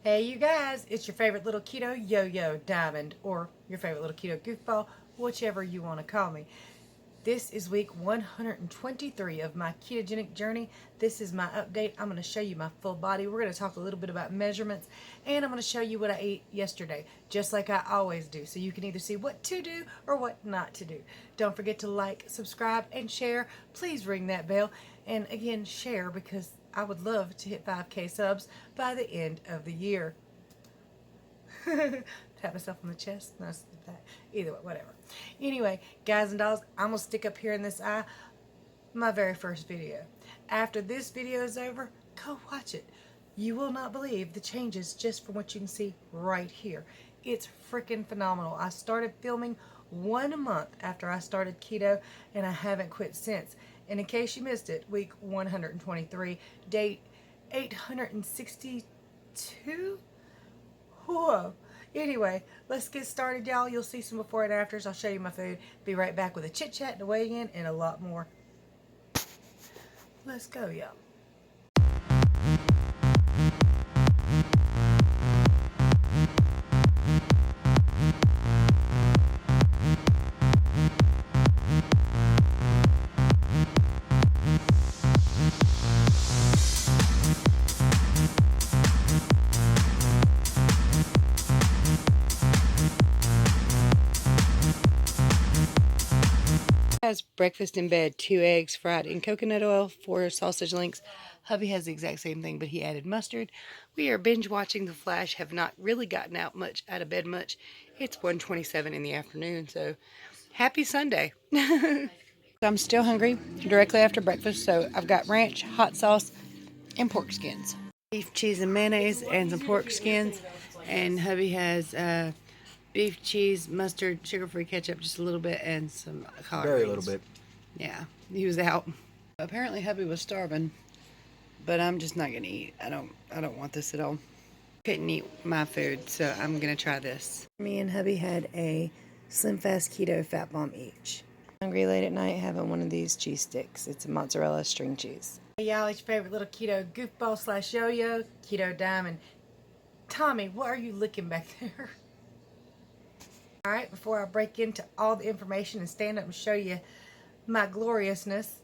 Hey you guys, it's your favorite little keto yo-yo diamond, or your favorite little keto goofball, whichever you want to call me. This is week 123 of my ketogenic journey. This is my update. I'm going to show you my full body. We're going to talk a little bit about measurements, and I'm going to show you what I ate yesterday, just like I always do, so you can either see what to do or what not to do. Don't forget to like, subscribe, and share. Please ring that bell, and again, share, because I would love to hit 5K subs by the end of the year. Pat myself on the chest. No, that. Either way, whatever. Anyway, guys and dolls, I'm going to stick up here in this eye my very first video. After this video is over, go watch it. You will not believe the changes just from what you can see right here. It's freaking phenomenal. I started filming 1 month after I started keto, and I haven't quit since. And in case you missed it, week 123, date 862. Whoa. Anyway, let's get started, y'all. You'll see some before and afters. I'll show you my food. Be right back with a chit chat and a weigh in and a lot more. Let's go, y'all. Has breakfast in bed, 2 eggs fried in coconut oil, 4 sausage links. Hubby has the exact same thing, but he added mustard. We are binge watching The Flash, have not really gotten out of bed much. It's 1:27 in the afternoon, so happy Sunday. I'm still hungry directly after breakfast, so I've got ranch, hot sauce, and pork skins. Beef, cheese, and mayonnaise, and some pork skins. And hubby has beef, cheese, mustard, sugar-free ketchup, just a little bit, and some collard greens. Very little bit. Yeah, he was out. Apparently, hubby was starving, but I'm just not gonna eat. I don't want this at all. Couldn't eat my food, so I'm gonna try this. Me and hubby had a Slim Fast Keto Fat Bomb each. Hungry late at night, having one of these cheese sticks. It's a mozzarella string cheese. Hey y'all, it's your favorite little keto goofball slash yo-yo, Keto Diamond. Tommy, what are you licking back there? Alright, before I break into all the information and stand up and show you my gloriousness,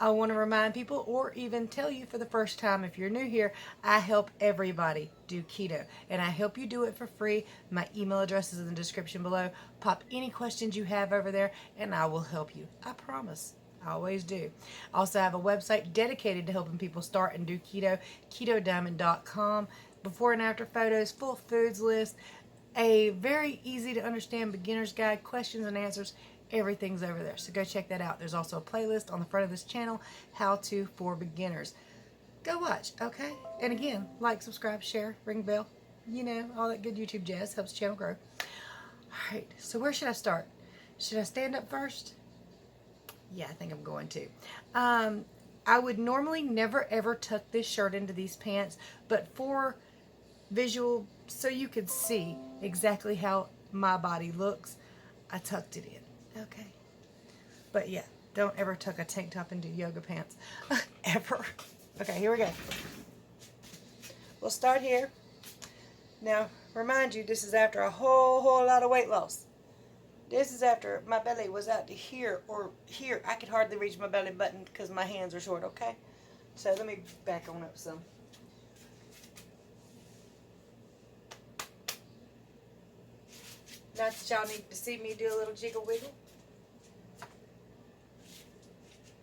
I want to remind people, or even tell you for the first time if you're new here, I help everybody do keto, and I help you do it for free. My email address is in the description below. Pop any questions you have over there and I will help you. I promise. I always do. I also have a website dedicated to helping people start and do keto, ketodiamond.com. Before and after photos, full foods list, a very easy to understand beginner's guide, questions and answers. Everything's over there, so go check that out. There's also a playlist on the front of this channel, How To for Beginners. Go watch, okay? And again, like, subscribe, share, ring bell, you know, all that good YouTube jazz helps the channel grow. Alright, so where should I start? Should I stand up first? Yeah, I think I'm going to. I would normally never ever tuck this shirt into these pants, but for visual, so you could see exactly how my body looks, I tucked it in. Okay. But yeah, don't ever tuck a tank top into yoga pants. Ever. Okay, here we go. We'll start here. Now, remind you, this is after a whole lot of weight loss. This is after my belly was out to here or here. I could hardly reach my belly button because my hands are short, okay? So let me back on up some. Not that y'all need to see me do a little jiggle wiggle.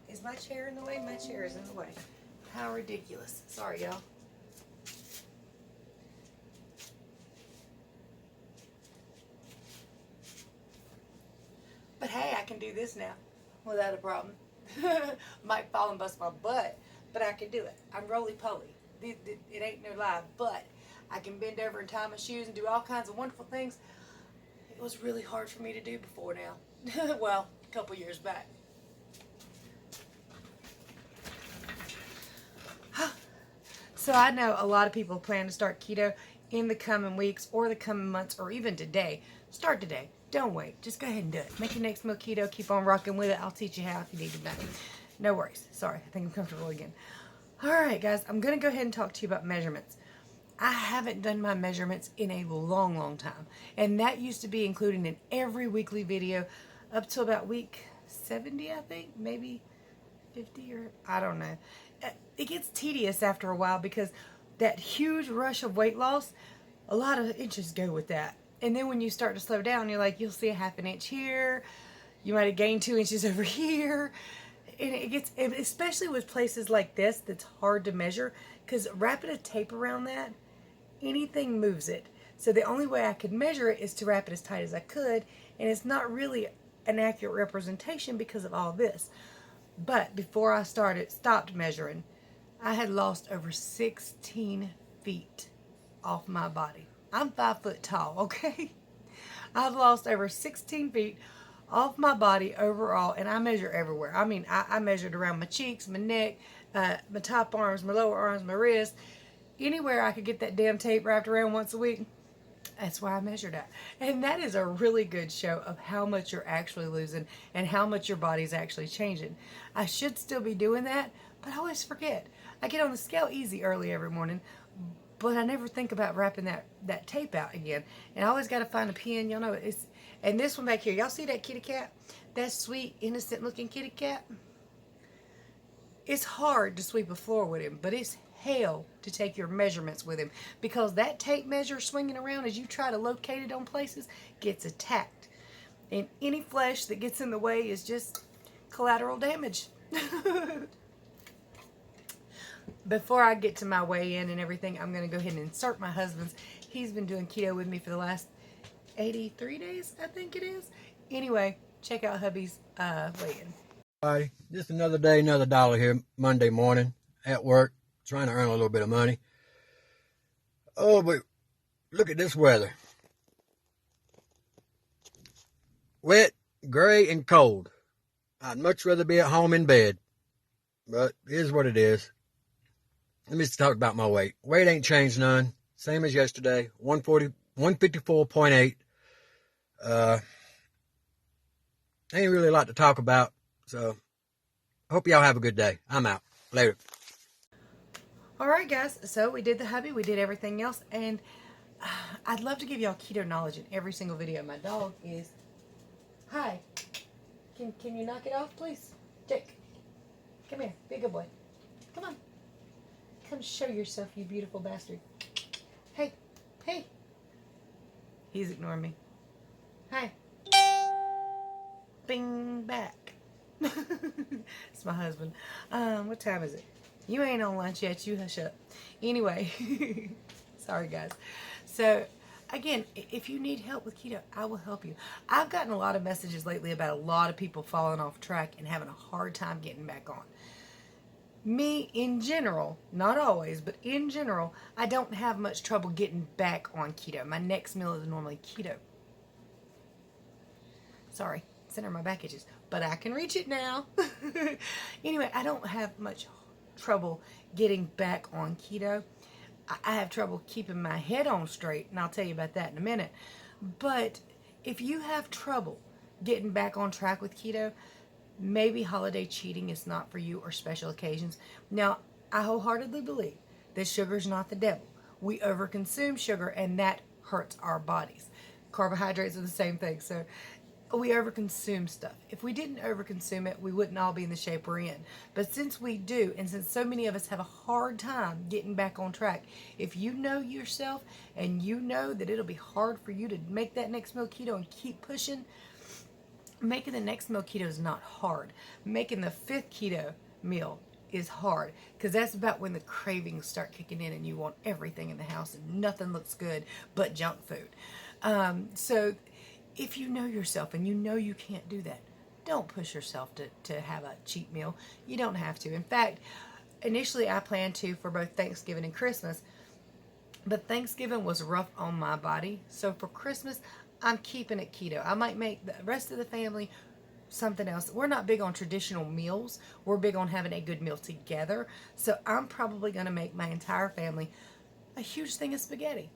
Is my chair in the way? My chair is in the way. How ridiculous. Sorry, y'all. But hey, I can do this now without a problem. Might fall and bust my butt, but I can do it. I'm roly-poly. It ain't no lie, but I can bend over and tie my shoes and do all kinds of wonderful things. It was really hard for me to do before now. Well, a couple years back. So I know a lot of people plan to start keto in the coming weeks or the coming months or even today. Start today. Don't wait. Just go ahead and do it. Make your next meal keto. Keep on rocking with it. I'll teach you how if you need to know. No worries. Sorry. I think I'm comfortable again. Alright guys, I'm going to go ahead and talk to you about measurements. I haven't done my measurements in a long time. And that used to be included in every weekly video up to about week 70, I think. Maybe 50 or I don't know. It gets tedious after a while because that huge rush of weight loss, a lot of inches go with that. And then when you start to slow down, you're like, you'll see a half an inch here. You might have gained 2 inches over here. And it gets, especially with places like this that's hard to measure, because wrapping a tape around that, anything moves it. So the only way I could measure it is to wrap it as tight as I could, and it's not really an accurate representation because of all this. But before I stopped measuring, I had lost over 16 feet off my body. I'm 5 foot tall, okay? I've lost over 16 feet off my body overall, and I measure everywhere. I mean, I measured around my cheeks, my neck, my top arms, my lower arms, my wrist. Anywhere I could get that damn tape wrapped around once a week, that's why I measured at. And that is a really good show of how much you're actually losing and how much your body's actually changing. I should still be doing that, but I always forget. I get on the scale easy early every morning, but I never think about wrapping that tape out again. And I always got to find a pin. Y'all know it's. And this one back here, y'all see that kitty cat? That sweet, innocent looking kitty cat? It's hard to sweep a floor with him, but it's hell to take your measurements with him, because that tape measure swinging around as you try to locate it on places gets attacked. And any flesh that gets in the way is just collateral damage. Before I get to my weigh-in and everything, I'm going to go ahead and insert my husband's. He's been doing keto with me for the last 83 days, I think it is. Anyway, check out hubby's weigh-in. Hi, just another day, another dollar here, Monday morning at work, trying to earn a little bit of money. Oh, but look at this weather. Wet, gray, and cold. I'd much rather be at home in bed, but here's what it is. Let me just talk about my weight. Weight ain't changed none. Same as yesterday, 154.8. Ain't really a lot to talk about, so hope y'all have a good day. I'm out. Later. All right, guys. So we did the hubby. We did everything else. And I'd love to give y'all keto knowledge in every single video. My dog is... Hi. Can you knock it off, please? Jake. Come here. Be a good boy. Come on. Come show yourself, you beautiful bastard. Hey. Hey. He's ignoring me. Hi. Bing back. It's my husband. What time is it? You ain't on lunch yet. You hush up. Anyway, sorry guys. So again, if you need help with keto, I will help you. I've gotten a lot of messages lately about a lot of people falling off track and having a hard time getting back on. Me, in general, not always, but in general, I don't have much trouble getting back on keto. My next meal is normally keto. Sorry, center my back itches, but I can reach it now. Anyway, I don't have much trouble getting back on keto. I have trouble keeping my head on straight, and I'll tell you about that in a minute. But if you have trouble getting back on track with keto, maybe holiday cheating is not for you, or special occasions. Now, I wholeheartedly believe that sugar's not the devil. We overconsume sugar, and that hurts our bodies. Carbohydrates are the same thing. So we overconsume stuff. If we didn't overconsume it, we wouldn't all be in the shape we're in. But since we do, and since so many of us have a hard time getting back on track, if you know yourself and you know that it'll be hard for you to make that next meal keto and keep pushing, making the next meal keto is not hard. Making the 5th keto meal is hard, because that's about when the cravings start kicking in and you want everything in the house and nothing looks good but junk food. So if you know yourself and you know you can't do that, don't push yourself to have a cheat meal. You don't have to. In fact, initially I planned to for both Thanksgiving and Christmas, but Thanksgiving was rough on my body. So for Christmas, I'm keeping it keto. I might make the rest of the family something else. We're not big on traditional meals. We're big on having a good meal together. So I'm probably going to make my entire family a huge thing of spaghetti.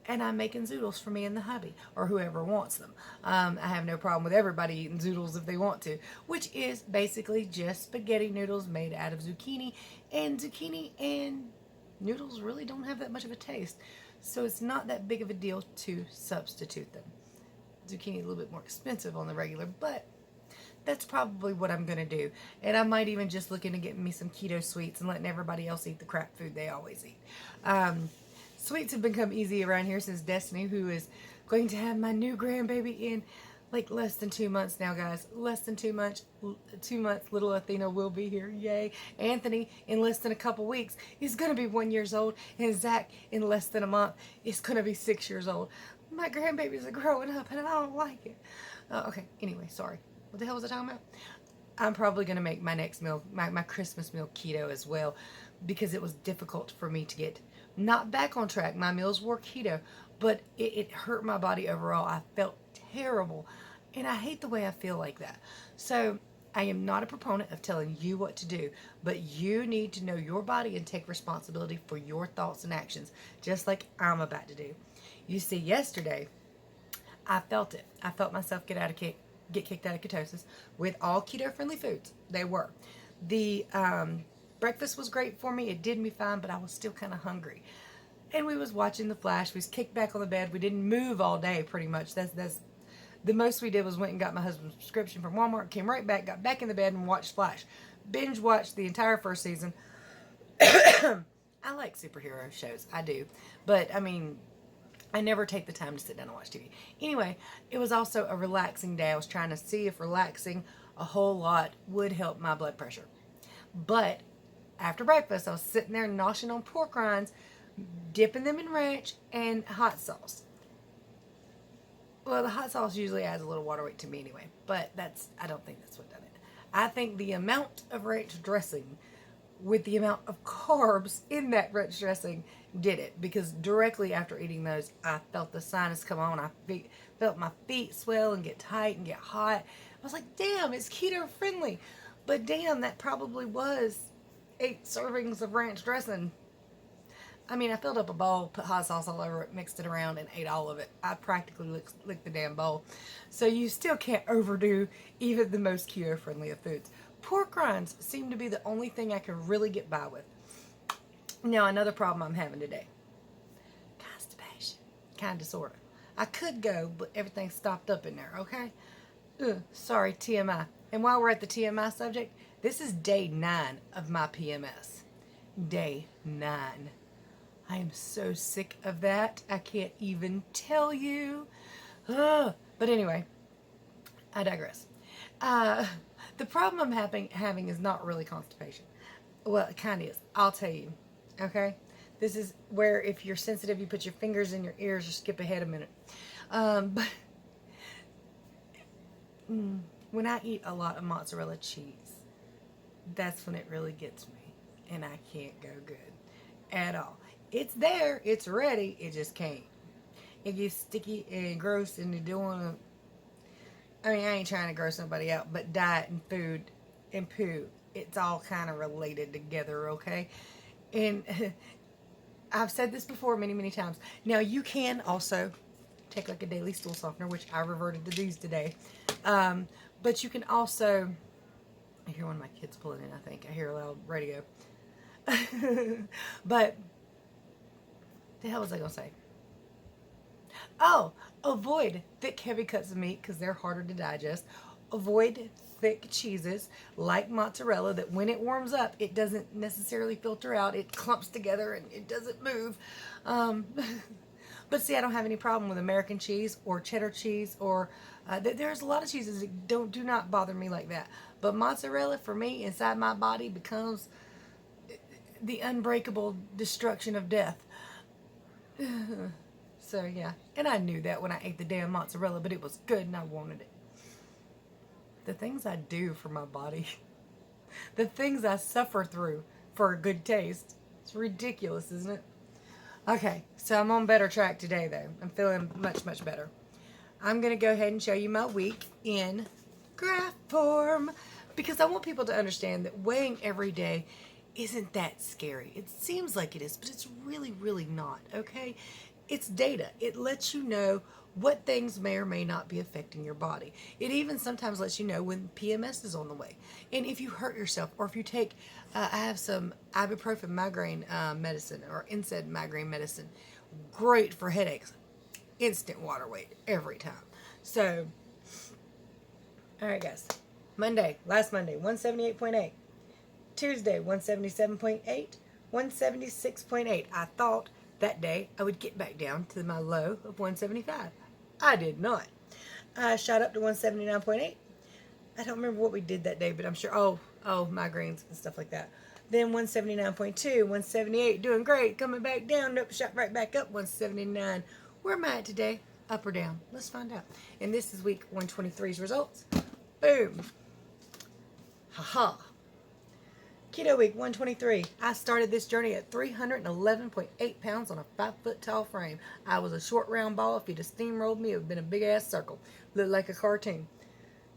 And I'm making zoodles for me and the hubby, or whoever wants them. I have no problem with everybody eating zoodles if they want to, which is basically just spaghetti noodles made out of zucchini and noodles really don't have that much of a taste. So it's not that big of a deal to substitute them. Zucchini is a little bit more expensive on the regular, but that's probably what I'm going to do. And I might even just look into getting me some keto sweets and letting everybody else eat the crap food they always eat. Sweets have become easy around here since Destiny, who is going to have my new grandbaby in like less than 2 months now, guys. Less than 2 months. 2 months, little Athena will be here. Yay. Anthony, in less than a couple weeks, he's going to be 1 year old. And Zach, in less than a month, is going to be 6 years old. My grandbabies are growing up and I don't like it. Okay, anyway, sorry. What the hell was I talking about? I'm probably going to make my next meal, my Christmas meal, keto as well, because it was difficult for me to get not back on track. My meals were keto, but it hurt my body overall. I felt terrible, and I hate the way I feel like that. So I am not a proponent of telling you what to do, but you need to know your body and take responsibility for your thoughts and actions, just like I'm about to do. You see, yesterday, I felt it. I felt myself get kicked out of ketosis with all keto-friendly foods. They were. The breakfast was great for me. It did me fine, but I was still kind of hungry. And we was watching The Flash. We was kicked back on the bed. We didn't move all day, pretty much. That's the most we did was went and got my husband's prescription from Walmart, came right back, got back in the bed, and watched Flash. Binge watched the entire first season. I like superhero shows. I do. But, I mean, I never take the time to sit down and watch TV. Anyway, it was also a relaxing day. I was trying to see if relaxing a whole lot would help my blood pressure. But after breakfast, I was sitting there noshing on pork rinds, dipping them in ranch and hot sauce. Well, the hot sauce usually adds a little water weight to me anyway, but I don't think that's what done it. I think the amount of ranch dressing with the amount of carbs in that ranch dressing did it, because directly after eating those, I felt the sinus come on. I felt my feet swell and get tight and get hot. I was like, damn, it's keto friendly. But damn, that probably was 8 servings of ranch dressing. I mean, I filled up a bowl, put hot sauce all over it, mixed it around, and ate all of it. I practically licked the damn bowl. So you still can't overdo even the most keto-friendly of foods. Pork rinds seem to be the only thing I can really get by with. Now, another problem I'm having today. Constipation. Kind of, sort of. I could go, but everything's stopped up in there, okay? Sorry, TMI. And while we're at the TMI subject, this is day 9 of my PMS. Day 9. I am so sick of that. I can't even tell you. But anyway, I digress. The problem I'm having is not really constipation. Well, it kind of is. I'll tell you. Okay? This is where if you're sensitive, you put your fingers in your ears or skip ahead a minute. But when I eat a lot of mozzarella cheese, that's when it really gets me. And I can't go good at all. It's there. It's ready. It just can't. It gets sticky and gross, and you don't want to... I mean, I ain't trying to gross somebody out, but diet and food and poo, it's all kind of related together, okay? And I've said this before many, many times. Now, you can also take like a daily stool softener, which I reverted to these today. But you can also... I hear one of my kids pulling in, I think. I hear a loud radio. But... the hell was I going to say? Oh, avoid thick, heavy cuts of meat because they're harder to digest. Avoid thick cheeses like mozzarella that when it warms up, it doesn't necessarily filter out. It clumps together and it doesn't move. But see, I don't have any problem with American cheese or cheddar cheese or there's a lot of cheeses that do not bother me like that. But mozzarella, for me, inside my body becomes the unbreakable destruction of death. So yeah, and I knew that when I ate the damn mozzarella, but it was good and I wanted it. The things I do for my body, the things I suffer through for a good taste, it's ridiculous, isn't it? Okay, so I'm on better track today though. I'm feeling much, much better. I'm going to go ahead and show you my week in graph form because I want people to understand that weighing every day isn't that scary. It seems like it is, but it's really, really not, okay? It's data. It lets you know what things may or may not be affecting your body. It even sometimes lets you know when PMS is on the way. And if you hurt yourself, or if you take, I have some ibuprofen migraine medicine, or NSAID migraine medicine, great for headaches. Instant water weight every time. So, all right, guys. Last Monday, 178.8. Tuesday, 177.8. 176.8. I thought that day I would get back down to my low of 175. I did not. I shot up to 179.8. I don't remember what we did that day, but I'm sure, oh, migraines and stuff like that. Then 179.2, 178, doing great, coming back down, nope, shot right back up, 179. Where am I at today? Up or down? Let's find out. And this is week 123's results. Boom. Ha-ha. Keto week 123. I started this journey at 311.8 pounds on a 5-foot tall frame. I was a short round ball. If you'd have steamrolled me, it would have been a big ass circle. Looked like a cartoon.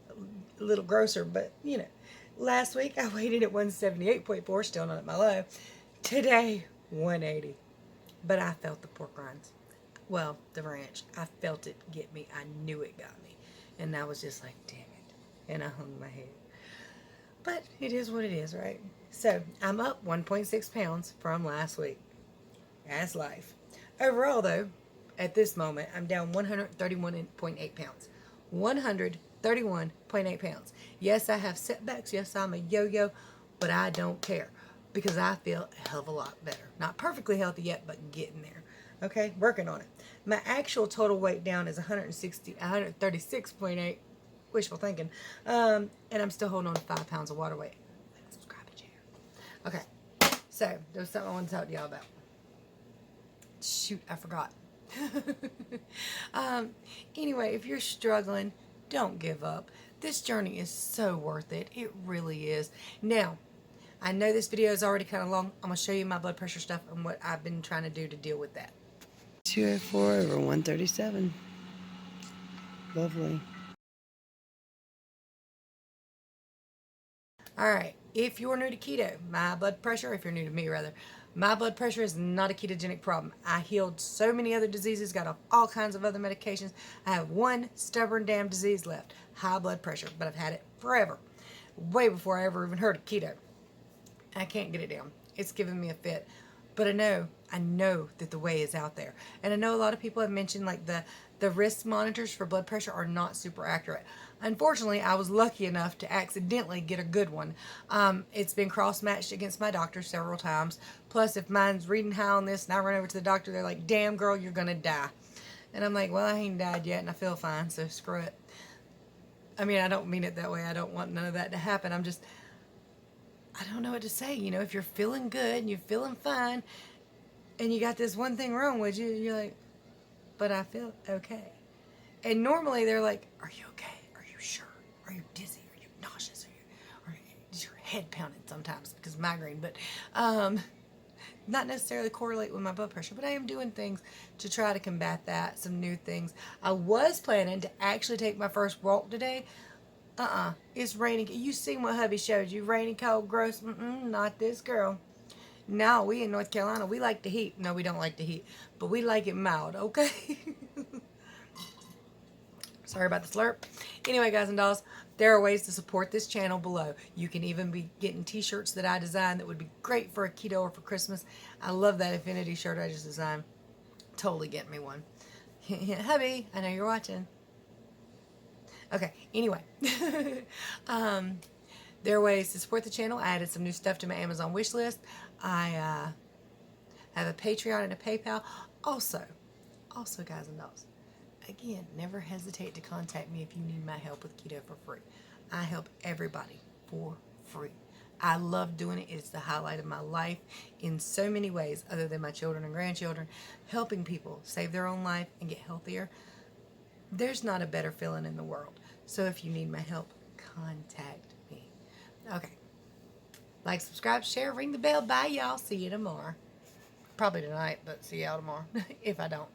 A little grosser, but you know. Last week I weighed in at 178.4, still not at my low. Today, 180. But I felt the pork rinds. Well, the ranch. I felt it get me. I knew it got me. And I was just like, damn it. And I hung my head. But it is what it is, right? So, I'm up 1.6 pounds from last week. That's life. Overall, though, at this moment, I'm down 131.8 pounds. 131.8 pounds. Yes, I have setbacks. Yes, I'm a yo-yo. But I don't care. Because I feel a hell of a lot better. Not perfectly healthy yet, but getting there. Okay? Working on it. My actual total weight down is 136.8. Wishful thinking. And I'm still holding on to 5 pounds of water weight. Subscribe and share. Okay. So, there's something I want to talk to y'all about. Shoot, I forgot. Anyway, if you're struggling, don't give up. This journey is so worth it. It really is. Now, I know this video is already kind of long. I'm going to show you my blood pressure stuff and what I've been trying to do to deal with that. 204 over 137. Lovely. Alright, if you're new to keto, my blood pressure, if you're new to me rather, my blood pressure is not a ketogenic problem. I healed so many other diseases, got off all kinds of other medications. I have one stubborn damn disease left, high blood pressure, but I've had it forever, way before I ever even heard of keto. I can't get it down. It's giving me a fit. But I know that the way is out there. And I know a lot of people have mentioned like the wrist monitors for blood pressure are not super accurate. Unfortunately, I was lucky enough to accidentally get a good one. It's been cross-matched against my doctor several times. Plus, if mine's reading high on this and I run over to the doctor, they're like, damn girl, you're going to die. And I'm like, well, I ain't died yet and I feel fine, so screw it. I mean, I don't mean it that way. I don't want none of that to happen. I don't know what to say. You know, if you're feeling good and you're feeling fine and you got this one thing wrong with you, you're like, but I feel okay. And normally they're like, are you okay? Are you sure? Are you dizzy? Are you nauseous? Or is your head pounding sometimes because of migraine? But not necessarily correlate with my blood pressure, but I am doing things to try to combat that, some new things. I was planning to actually take my first walk today. It's raining. You seen what hubby showed you. Rainy, cold, gross. Not this girl. No, we in North Carolina, we like the heat. No, we don't like the heat, but we like it mild, okay? Sorry about the slurp. Anyway, guys and dolls, there are ways to support this channel below. You can even be getting t-shirts that I designed that would be great for a keto or for Christmas. I love that Infinity shirt I just designed. Totally get me one. Hubby, I know you're watching. Okay, anyway. There are ways to support the channel. I added some new stuff to my Amazon wish list. I have a Patreon and a PayPal. Also, guys and dolls, again, never hesitate to contact me if you need my help with keto for free. I help everybody for free. I love doing it. It's the highlight of my life in so many ways other than my children and grandchildren. Helping people save their own life and get healthier. There's not a better feeling in the world. So if you need my help, contact me. Okay. Like, subscribe, share, ring the bell. Bye, y'all. See you tomorrow. Probably tonight, but see y'all tomorrow. If I don't.